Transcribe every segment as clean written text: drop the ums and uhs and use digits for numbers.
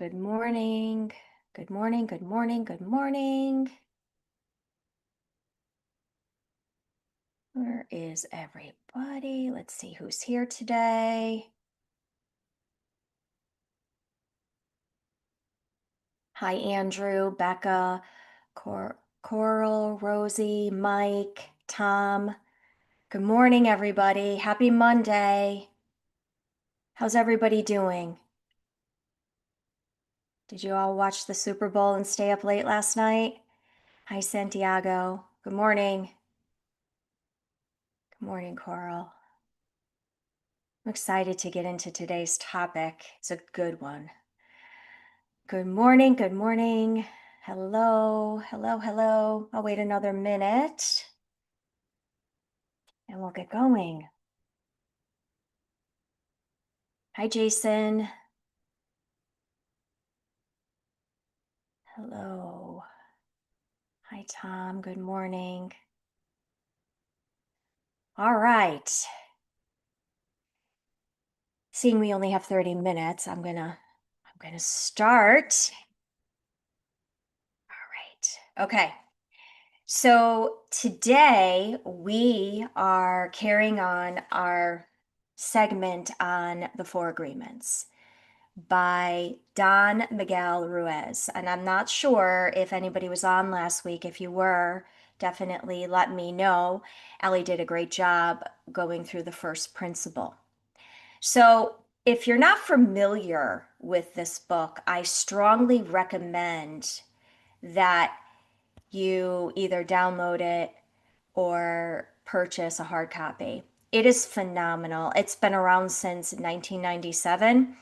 Good morning. Good morning. Good morning. Good morning. Where is everybody? Let's see who's here today. Hi, Andrew, Becca, Coral, Rosie, Mike, Tom. Good morning, everybody. Happy Monday. How's everybody doing? Did you all watch the Super Bowl and stay up late last night? Hi, Santiago. Good morning. Good morning, Coral. I'm excited to get into today's topic. It's a good one. Good morning. Good morning. Hello. Hello. Hello. I'll wait another minute and we'll get going. Hi, Jason. Hello. Hi, Tom. Good morning. All right. Seeing we only have 30 minutes, I'm gonna start. All right. Okay. So today we are carrying on our segment on the Four Agreements by Don Miguel Ruiz. And I'm not sure if anybody was on last week. If you were, definitely let me know. Ellie did a great job going through the first principle. So if you're not familiar with this book, I strongly recommend that you either download it or purchase a hard copy. It is phenomenal. It's been around since 1997.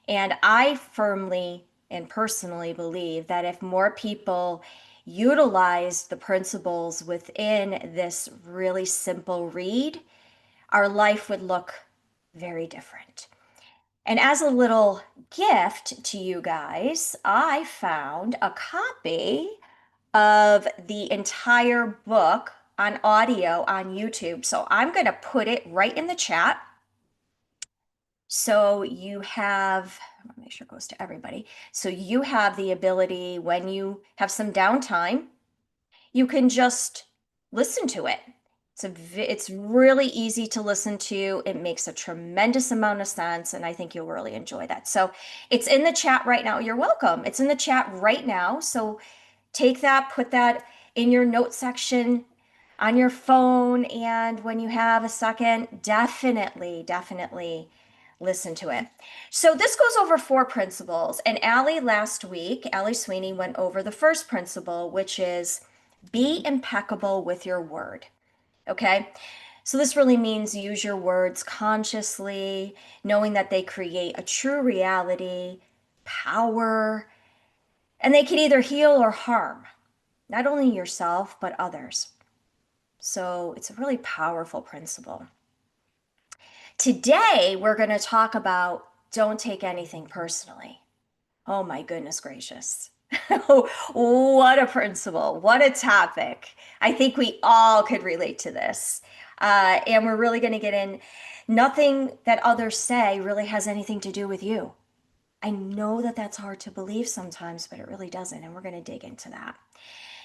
And I firmly and personally believe that if more people utilize the principles within this really simple read, our life would look very different. And as a little gift to you guys, I found a copy of the entire book on audio on YouTube. So I'm going to put it right in the chat. So you have, I want to make sure it goes to everybody. So you have the ability when you have some downtime, you can just listen to it. It's really easy to listen to. It makes a tremendous amount of sense, and I think you'll really enjoy that. So it's in the chat right now. You're welcome. It's in the chat right now. So take that, put that in your note section on your phone, and when you have a second, definitely listen to it. So this goes over four principles, and last week, Allie Sweeney went over the first principle, which is be impeccable with your word. Okay? So this really means use your words consciously, knowing that they create a true reality, power, and they can either heal or harm, not only yourself, but others. So it's a really powerful principle. Today, we're going to talk about don't take anything personally. Oh my goodness gracious. What a principle. What a topic. I think we all could relate to this. And we're really going to get in. Nothing that others say really has anything to do with you. I know that that's hard to believe sometimes, but it really doesn't. And we're going to dig into that.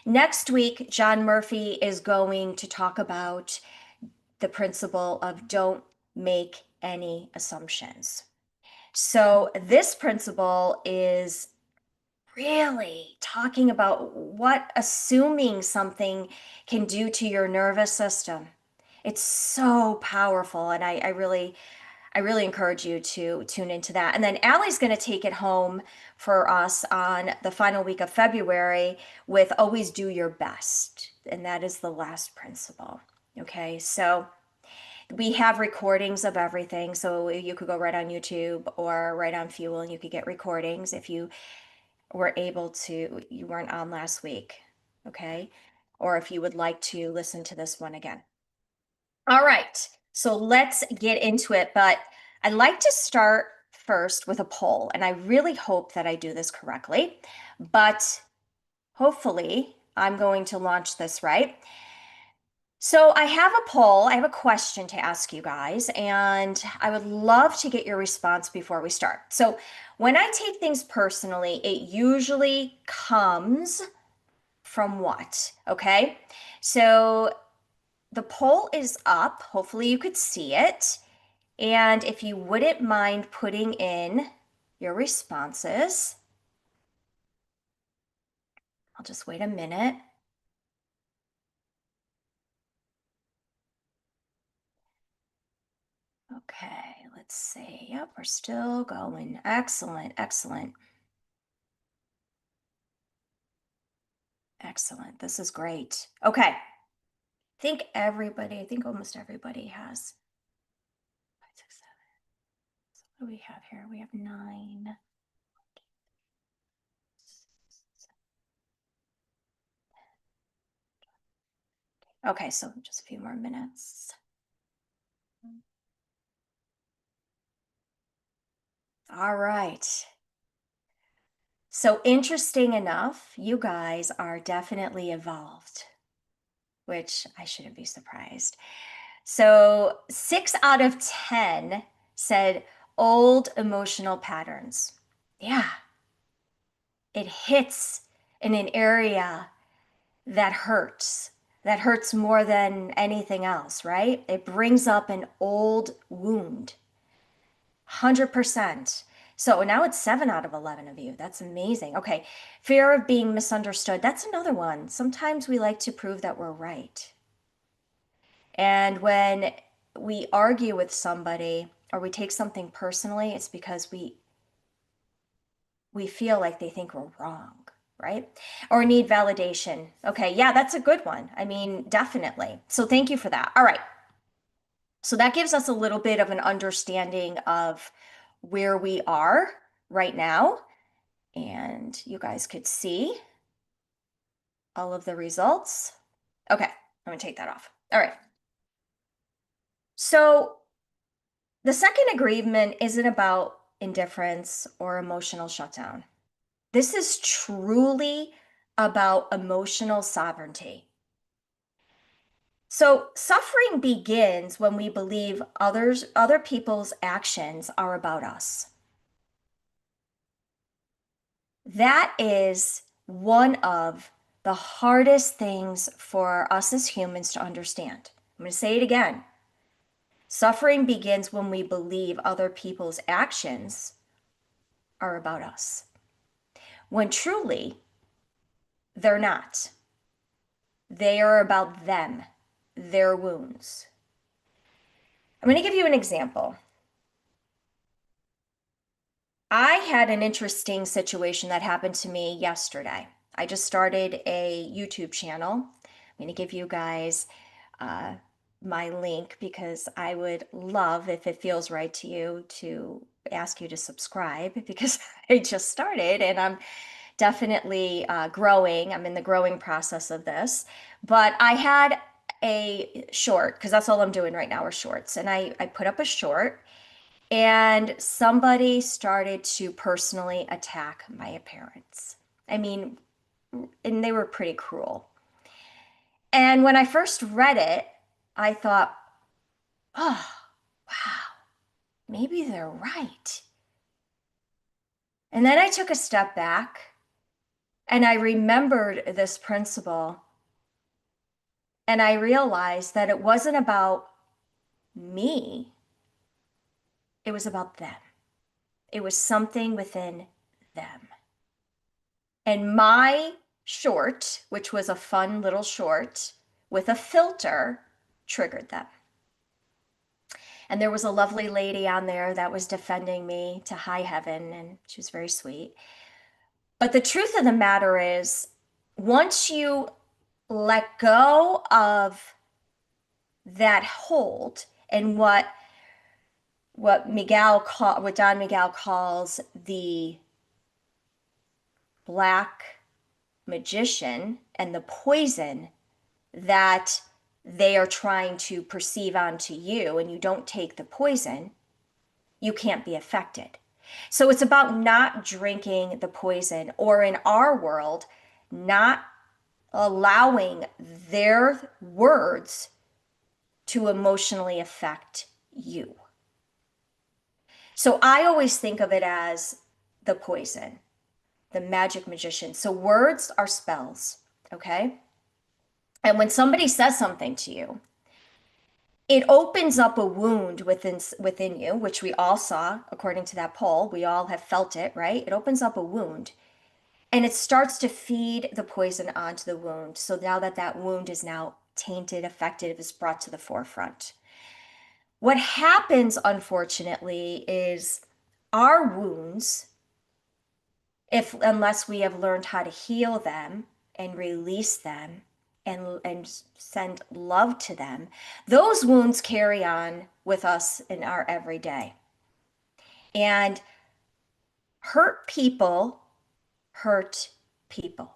Next week, John Murphy is going to talk about the principle of don't make any assumptions. So, this principle is really talking about what assuming something can do to your nervous system. It's so powerful, and I really encourage you to tune into that. And then Allie's going to take it home for us on the final week of February with always do your best. And that is the last principle. Okay, so we have recordings of everything. So you could go right on YouTube or right on Fuel and you could get recordings if you were able to, you weren't on last week. Okay, or if you would like to listen to this one again. All right, so let's get into it. But I'd like to start first with a poll, and I really hope that I do this correctly, but hopefully I'm going to launch this right. So I have a poll, I have a question to ask you guys, and I would love to get your response before we start. So when I take things personally, it usually comes from what? Okay. So the poll is up. Hopefully you could see it. And if you wouldn't mind putting in your responses, I'll just wait a minute. Okay, let's see. Yep, we're still going. Excellent, excellent, excellent. This is great. Okay, I think almost everybody has. Five, six, seven. So what do we have here? We have nine. Okay, so just a few more minutes. All right. So interesting enough, you guys are definitely evolved, which I shouldn't be surprised. So 6 out of 10 said old emotional patterns. Yeah, it hits in an area that hurts more than anything else, right? It brings up an old wound. 100%. So now it's 7 out of 11 of you. That's amazing. Okay. Fear of being misunderstood. That's another one. Sometimes we like to prove that we're right. And when we argue with somebody or we take something personally, it's because we feel like they think we're wrong, right? Or need validation. Okay, yeah, that's a good one. I mean, definitely. So thank you for that. All right. So that gives us a little bit of an understanding of where we are right now. And you guys could see all of the results. Okay, I'm gonna take that off. All right. So the second agreement isn't about indifference or emotional shutdown. This is truly about emotional sovereignty. So suffering begins when we believe other people's actions are about us. That is one of the hardest things for us as humans to understand. I'm going to say it again. Suffering begins when we believe other people's actions are about us, when truly they're not. They are about them, their wounds. I'm going to give you an example. I had an interesting situation that happened to me yesterday. I just started a YouTube channel. I'm going to give you guys uh, my link because I would love, if it feels right to you, to ask you to subscribe because I just started and I'm definitely growing. I'm in the growing process of this. But I had a short, because that's all I'm doing right now are shorts. And I put up a short and somebody started to personally attack my appearance. I mean, and they were pretty cruel. And when I first read it, I thought, oh, wow, maybe they're right. And then I took a step back and I remembered this principle and I realized that it wasn't about me, it was about them. It was something within them. And my short, which was a fun little short with a filter, triggered them. And there was a lovely lady on there that was defending me to high heaven, and she was very sweet. But the truth of the matter is, once you let go of that hold and what Don Miguel calls the black magician and the poison that they are trying to perceive onto you, and you don't take the poison, you can't be affected. So it's about not drinking the poison, or in our world, not allowing their words to emotionally affect you. So I always think of it as the poison, the magic magician. So words are spells, okay? And when somebody says something to you, it opens up a wound within you, which we all saw according to that poll. We all have felt it, right? It opens up a wound and it starts to feed the poison onto the wound. So now that wound is now tainted, affected, is brought to the forefront. What happens, unfortunately, is our wounds, if unless we have learned how to heal them and release them and send love to them, those wounds carry on with us in our everyday. And hurt people hurt people.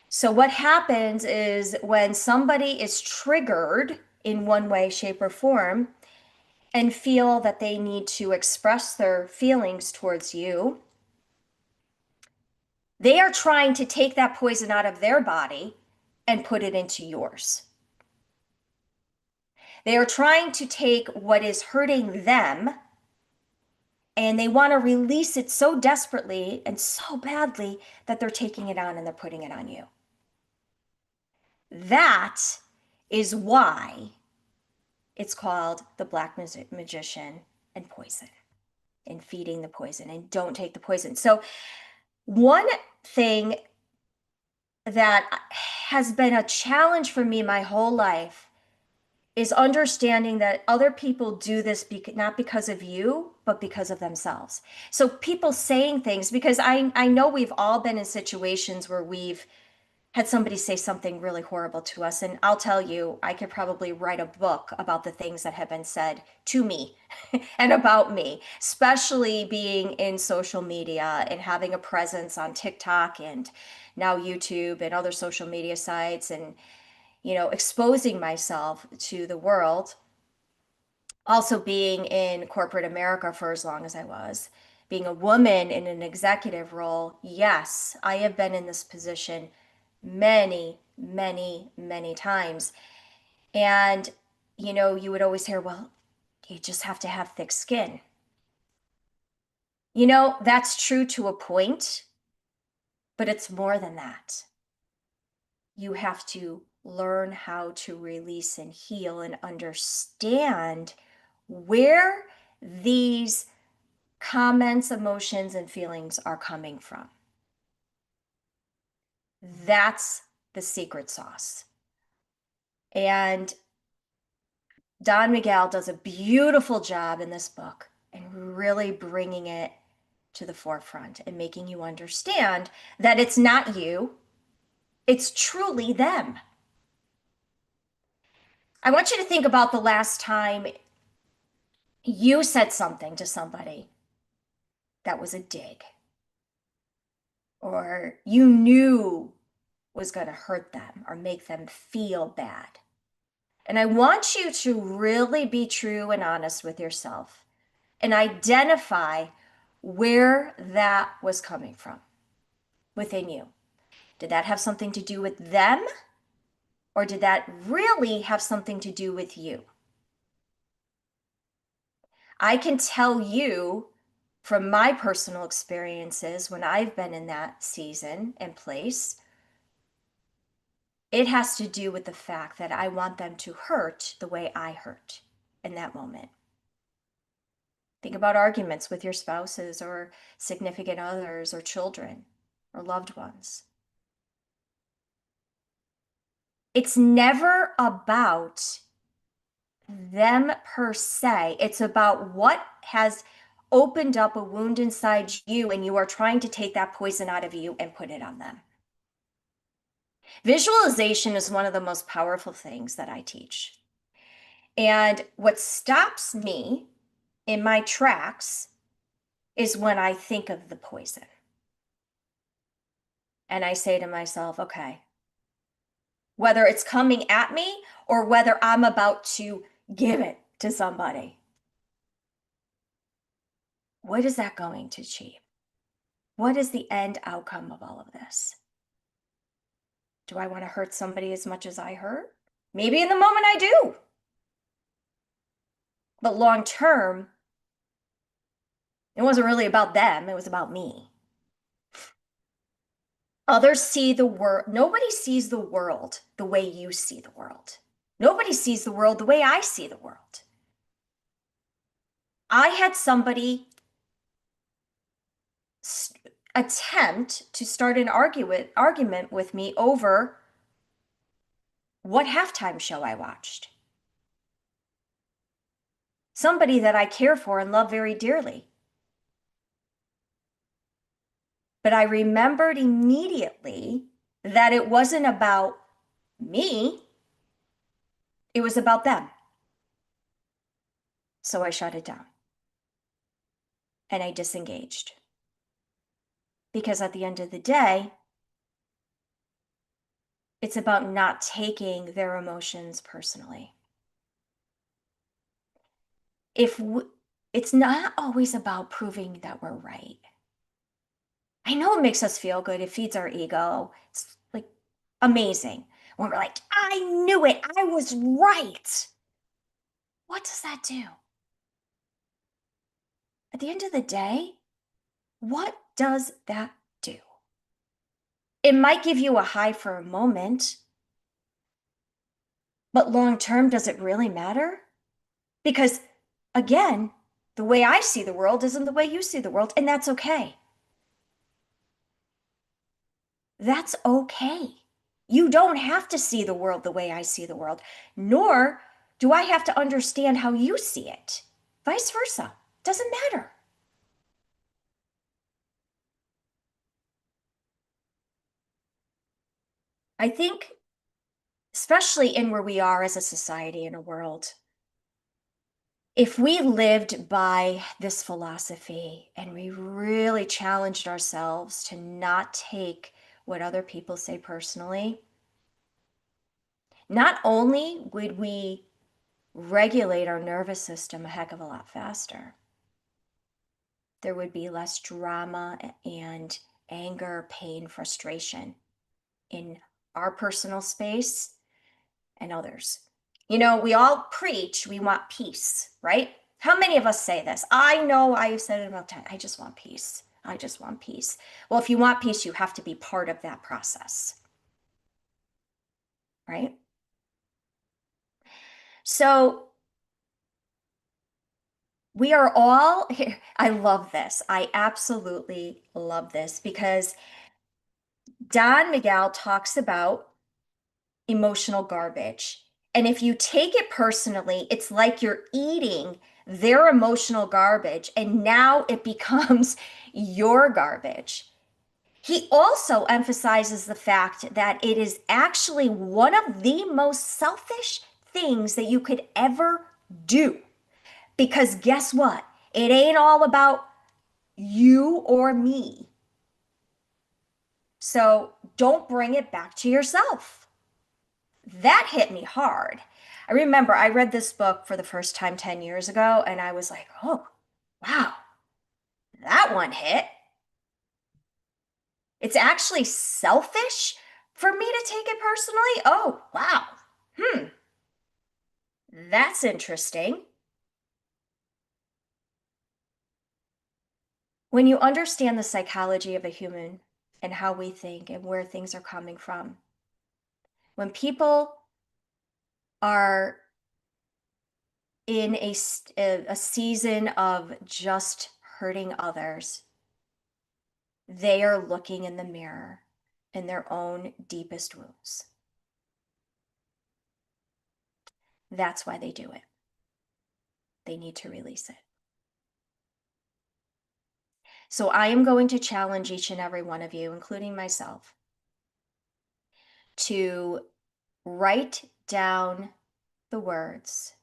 So what happens is when somebody is triggered in one way, shape, or form and feel that they need to express their feelings towards you, they are trying to take that poison out of their body and put it into yours. They are trying to take what is hurting them and they want to release it so desperately and so badly that they're taking it on and they're putting it on you. That is why it's called the black magician and poison, and feeding the poison, and don't take the poison. So one thing that has been a challenge for me my whole life is understanding that other people do this not because of you, but because of themselves. So people saying things, because I know we've all been in situations where we've had somebody say something really horrible to us. And I'll tell you, I could probably write a book about the things that have been said to me and about me, especially being in social media and having a presence on TikTok and now YouTube and other social media sites, and exposing myself to the world. Also being in corporate America for as long as I was, being a woman in an executive role. Yes, I have been in this position many, many, many times. And, you would always hear, well, you just have to have thick skin. That's true to a point, but it's more than that. You have to learn how to release and heal and understand where these comments, emotions, and feelings are coming from. That's the secret sauce. And Don Miguel does a beautiful job in this book and really bringing it to the forefront and making you understand that it's not you, it's truly them. I want you to think about the last time you said something to somebody that was a dig, or you knew was going to hurt them or make them feel bad. And I want you to really be true and honest with yourself and identify where that was coming from within you. Did that have something to do with them? Or did that really have something to do with you? I can tell you from my personal experiences when I've been in that season and place, it has to do with the fact that I want them to hurt the way I hurt in that moment. Think about arguments with your spouses or significant others or children or loved ones. It's never about them per se. It's about what has opened up a wound inside you, and you are trying to take that poison out of you and put it on them. Visualization is one of the most powerful things that I teach. And what stops me in my tracks is when I think of the poison. And I say to myself, okay, whether it's coming at me or whether I'm about to give it to somebody, what is that going to achieve? What is the end outcome of all of this? Do I want to hurt somebody as much as I hurt? Maybe in the moment I do, but long term, it wasn't really about them, it was about me. Others see the world, nobody sees the world the way you see the world. Nobody sees the world the way I see the world. I had somebody attempt to start an argument with me over what halftime show I watched. Somebody that I care for and love very dearly. But I remembered immediately that it wasn't about me, it was about them. So I shut it down and I disengaged. Because at the end of the day, it's about not taking their emotions personally. It's not always about proving that we're right. I know it makes us feel good. It feeds our ego. It's like amazing when we're like, I knew it. I was right. What does that do? At the end of the day, what does that do? It might give you a high for a moment, but long term, does it really matter? Because again, the way I see the world isn't the way you see the world, and that's okay. That's okay. You don't have to see the world the way I see the world, nor do I have to understand how you see it. Vice versa. Doesn't matter. I think, especially in where we are as a society and a world, if we lived by this philosophy and we really challenged ourselves to not take what other people say personally, not only would we regulate our nervous system a heck of a lot faster, there would be less drama and anger, pain, frustration in our personal space and others. You know, we all preach we want peace, right? How many of us say this? I know I've said it about 10. I just want peace. I just want peace. Well, if you want peace, you have to be part of that process, right? So we are all, I love this. I absolutely love this because Don Miguel talks about emotional garbage. And if you take it personally, it's like you're eating their emotional garbage and now it becomes your garbage. He also emphasizes the fact that it is actually one of the most selfish things that you could ever do. Because guess what? It ain't all about you or me. So don't bring it back to yourself. That hit me hard. I remember I read this book for the first time 10 years ago, and I was like, oh, wow, that one hit. It's actually selfish for me to take it personally. Oh, wow. Hmm, that's interesting. When you understand the psychology of a human and how we think and where things are coming from, when people are in a season of just hurting others, they are looking in the mirror in their own deepest wounds. That's why they do it. They need to release it. So I am going to challenge each and every one of you, including myself, to write down the words,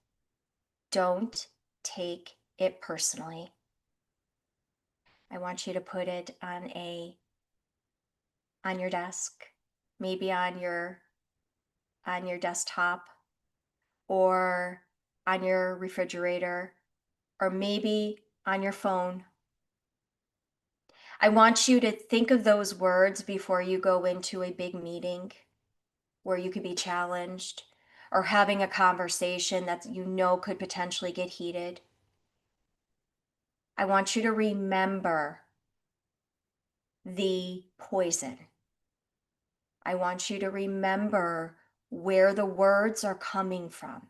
don't take it personally. I want you to put it on your desk, maybe on your desktop or on your refrigerator or maybe on your phone. I want you to think of those words before you go into a big meeting where you could be challenged, or having a conversation that you know could potentially get heated, I want you to remember the poison. I want you to remember where the words are coming from,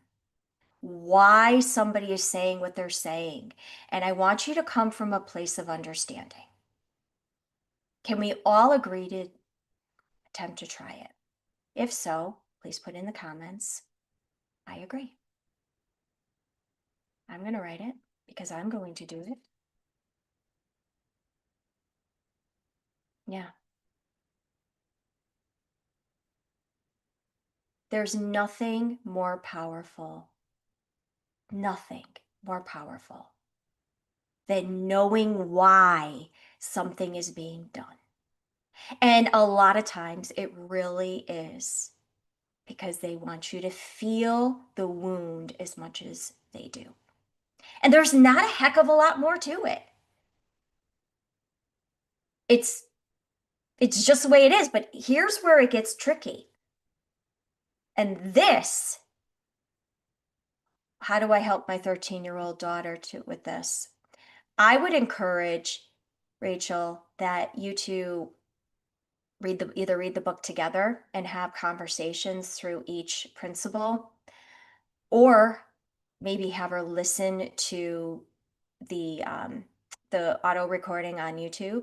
why somebody is saying what they're saying. And I want you to come from a place of understanding. Can we all agree to attempt to try it? If so, please put in the comments, I agree. I'm going to write it because I'm going to do it. Yeah. There's nothing more powerful, nothing more powerful than knowing why something is being done. And a lot of times it really is because they want you to feel the wound as much as they do. And there's not a heck of a lot more to it. It's just the way it is, but here's where it gets tricky. And this, how do I help my 13-year-old daughter with this? I would encourage, Rachel, that you two either read the book together and have conversations through each principle, or maybe have her listen to the auto recording on YouTube.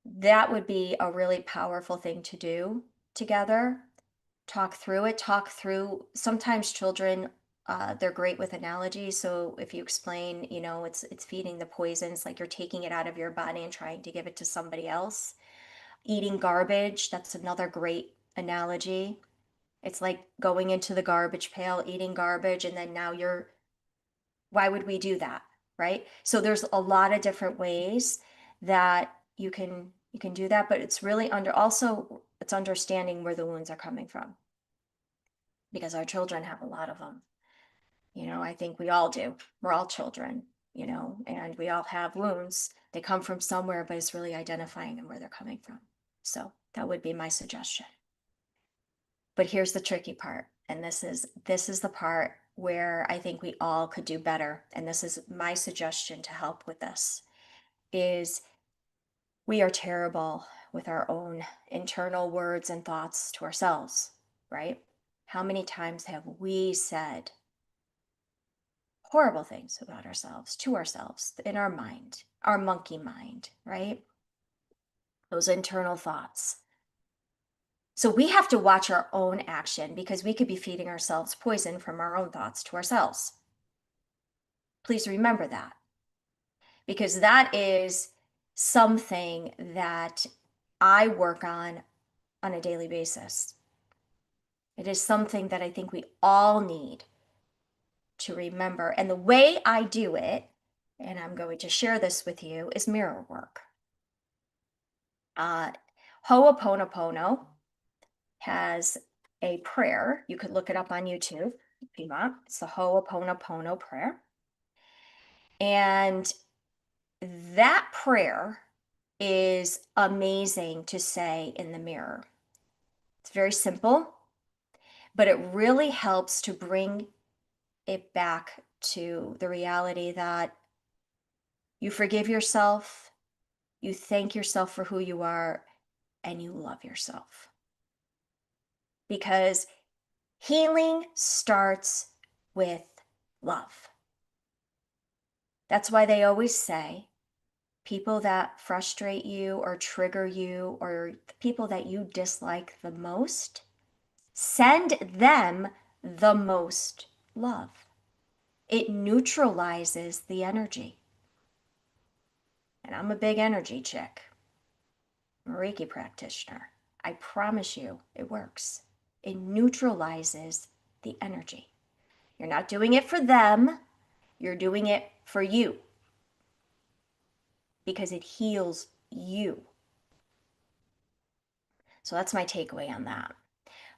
That would be a really powerful thing to do together. Talk through it. Talk through. Sometimes children, they're great with analogies. So if you explain, it's feeding the poisons, like you're taking it out of your body and trying to give it to somebody else. Eating garbage, that's another great analogy. It's like going into the garbage pail, eating garbage, and then now why would we do that? Right? So there's a lot of different ways that you can do that, but it's really it's understanding where the wounds are coming from. Because our children have a lot of them. I think we all do. We're all children, and we all have wounds. They come from somewhere, but it's really identifying them where they're coming from. So that would be my suggestion. But here's the tricky part, and this is the part where I think we all could do better, and this is my suggestion to help with this, is we are terrible with our own internal words and thoughts to ourselves, right? How many times have we said horrible things about ourselves to ourselves in our mind, our monkey mind, right? Those internal thoughts. So we have to watch our own action because we could be feeding ourselves poison from our own thoughts to ourselves. Please remember that, because that is something that I work on a daily basis. It is something that I think we all need to remember. And the way I do it, and I'm going to share this with you, is mirror work. Ho'oponopono has a prayer. You could look it up on YouTube if you want. It's the Ho'oponopono prayer. And that prayer is amazing to say in the mirror. It's very simple, but it really helps to bring it back to the reality that you forgive yourself, you thank yourself for who you are, and you love yourself. Because healing starts with love. That's why they always say people that frustrate you or trigger you, or the people that you dislike the most, send them the most love. It neutralizes the energy. And I'm a big energy chick. I'm a Reiki practitioner. I promise you it works. It neutralizes the energy. You're not doing it for them, you're doing it for you, because it heals you. So that's my takeaway on that.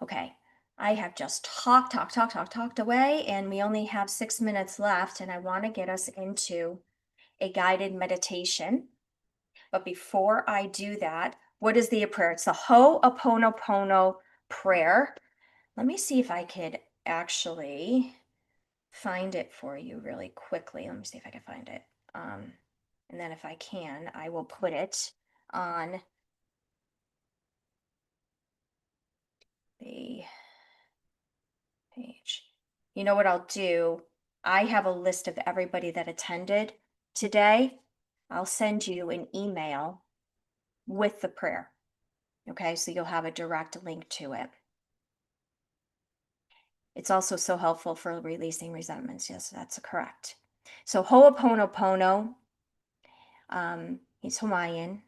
Okay, I have just talked away, and we only have 6 minutes left, and I want to get us into a guided meditation. But before I do that, what is the prayer? It's the Ho'oponopono prayer. Let me see if I could actually find it for you really quickly. Let me see if I can find it. Um, and then if I can, I will put it on the page. You know what I'll do? I have a list of everybody that attended today. I'll send you an email with the prayer. Okay, so you'll have a direct link to it. It's also so helpful for releasing resentments. Yes, that's correct. So Ho'oponopono, he's Hawaiian.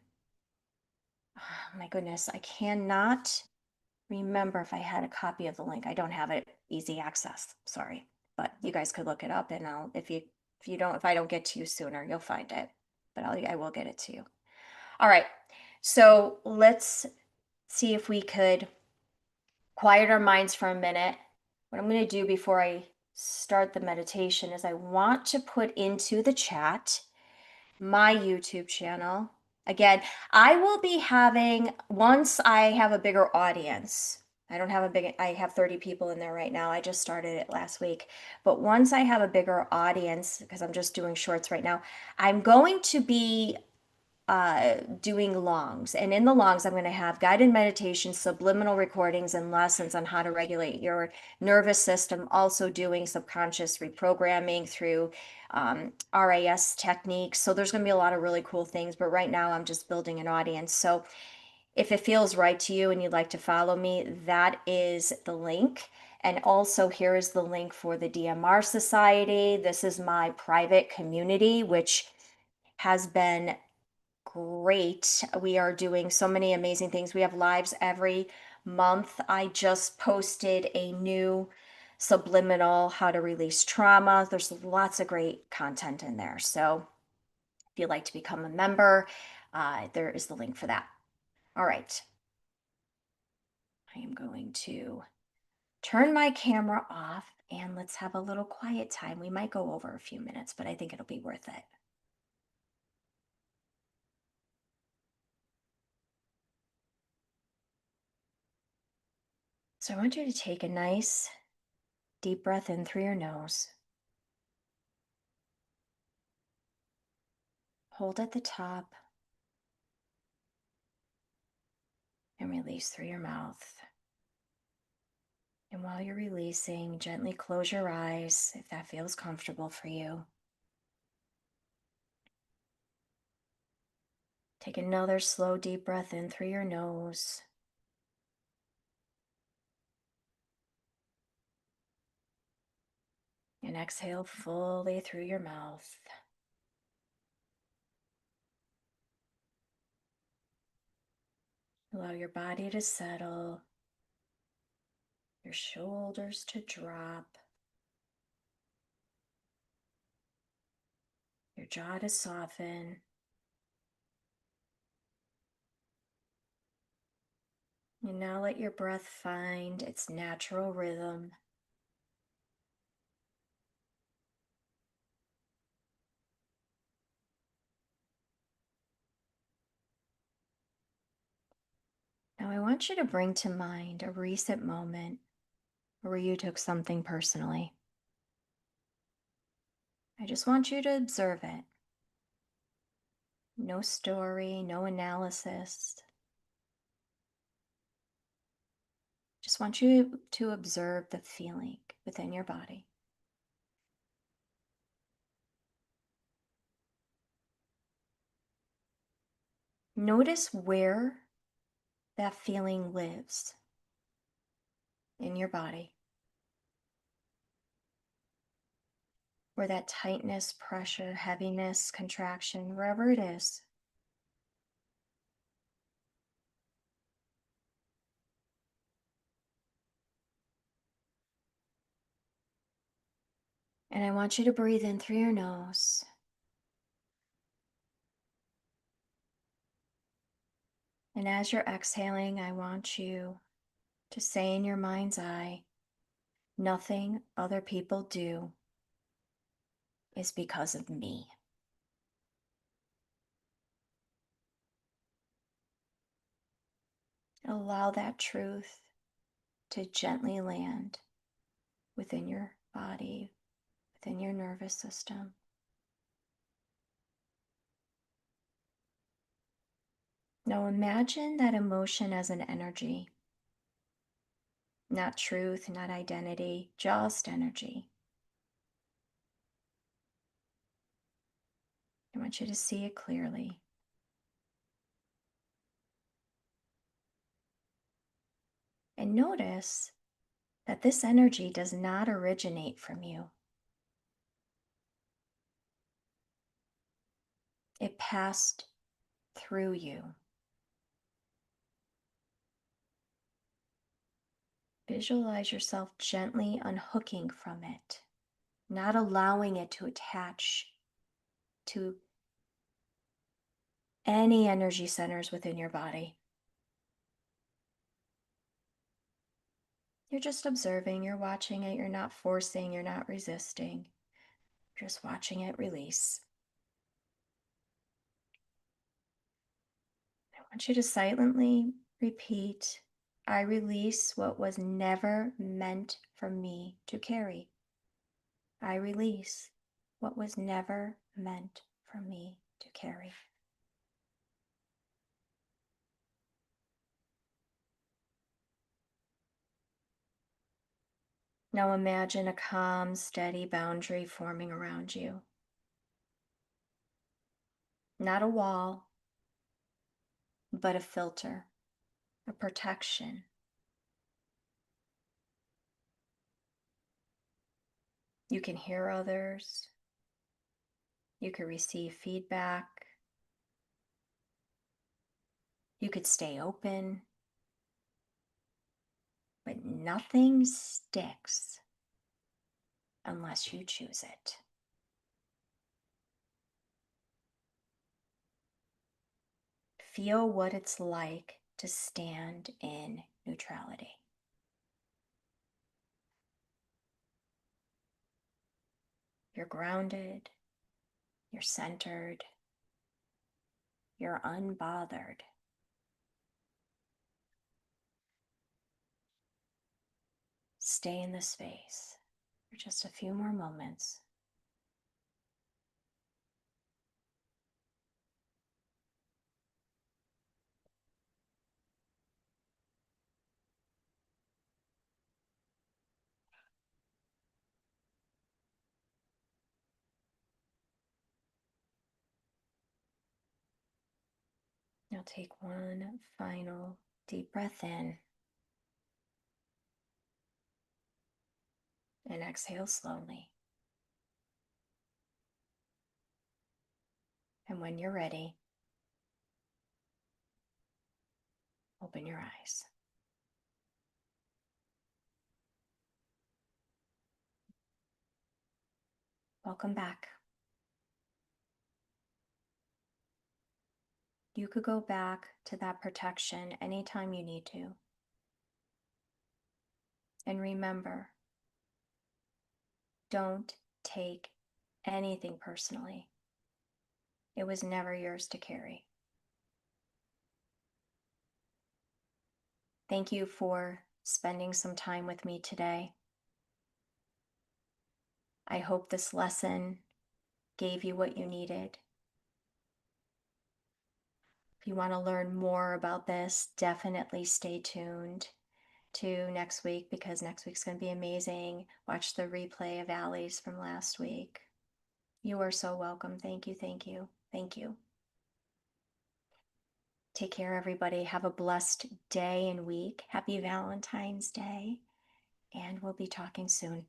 Oh, my goodness, I cannot remember if I had a copy of the link. I don't have it easy access. Sorry, but you guys could look it up, and I'll if I don't get to you sooner, you'll find it. But I will get it to you. All right. So let's see if we could quiet our minds for a minute. What I'm going to do before I start the meditation is I want to put into the chat my YouTube channel. Again, I will be having, once I have a bigger audience, I have 30 people in there right now. I just started it last week. But once I have a bigger audience, because I'm just doing shorts right now, I'm going to be doing longs. And in the longs, I'm going to have guided meditation, subliminal recordings, and lessons on how to regulate your nervous system. Also, doing subconscious reprogramming through RAS techniques. So, there's going to be a lot of really cool things. But right now, I'm just building an audience. So, if it feels right to you and you'd like to follow me, that is the link. And also, here is the link for the DMR Society. This is my private community, which has been great. We are doing so many amazing things. We have lives every month. I just posted a new subliminal how to release trauma. There's lots of great content in there. So if you'd like to become a member, there is the link for that. All right. I am going to turn my camera off and let's have a little quiet time. We might go over a few minutes, but I think it'll be worth it. So I want you to take a nice deep breath in through your nose. Hold at the top and release through your mouth. And while you're releasing, gently close your eyes if that feels comfortable for you. Take another slow, deep breath in through your nose. And exhale fully through your mouth. Allow your body to settle, your shoulders to drop, your jaw to soften. And now let your breath find its natural rhythm. Now I want you to bring to mind a recent moment where you took something personally. I just want you to observe it. No story, no analysis. Just want you to observe the feeling within your body. Notice where that feeling lives in your body, where that tightness, pressure, heaviness, contraction, wherever it is. And I want you to breathe in through your nose. And as you're exhaling, I want you to say in your mind's eye, nothing other people do is because of me. Allow that truth to gently land within your body, within your nervous system. Now imagine that emotion as an energy, not truth, not identity, just energy. I want you to see it clearly. And notice that this energy does not originate from you. It passed through you. Visualize yourself gently unhooking from it, not allowing it to attach to any energy centers within your body. You're just observing, you're watching it, you're not forcing, you're not resisting. You're just watching it release. I want you to silently repeat, I release what was never meant for me to carry. I release what was never meant for me to carry. Now imagine a calm, steady boundary forming around you. Not a wall, but a filter, a protection. You can hear others. You can receive feedback. You could stay open. But nothing sticks unless you choose it. Feel what it's like to stand in neutrality. You're grounded, you're centered, you're unbothered. Stay in this space for just a few more moments. Now take one final deep breath in and exhale slowly. And when you're ready, open your eyes. Welcome back. You could go back to that protection anytime you need to. And remember, don't take anything personally. It was never yours to carry. Thank you for spending some time with me today. I hope this lesson gave you what you needed. If you want to learn more about this, definitely stay tuned to next week because next week's going to be amazing. Watch the replay of Allie's from last week. You are so welcome. Thank you, thank you, thank you. Take care, everybody. Have a blessed day and week. Happy Valentine's Day, and we'll be talking soon.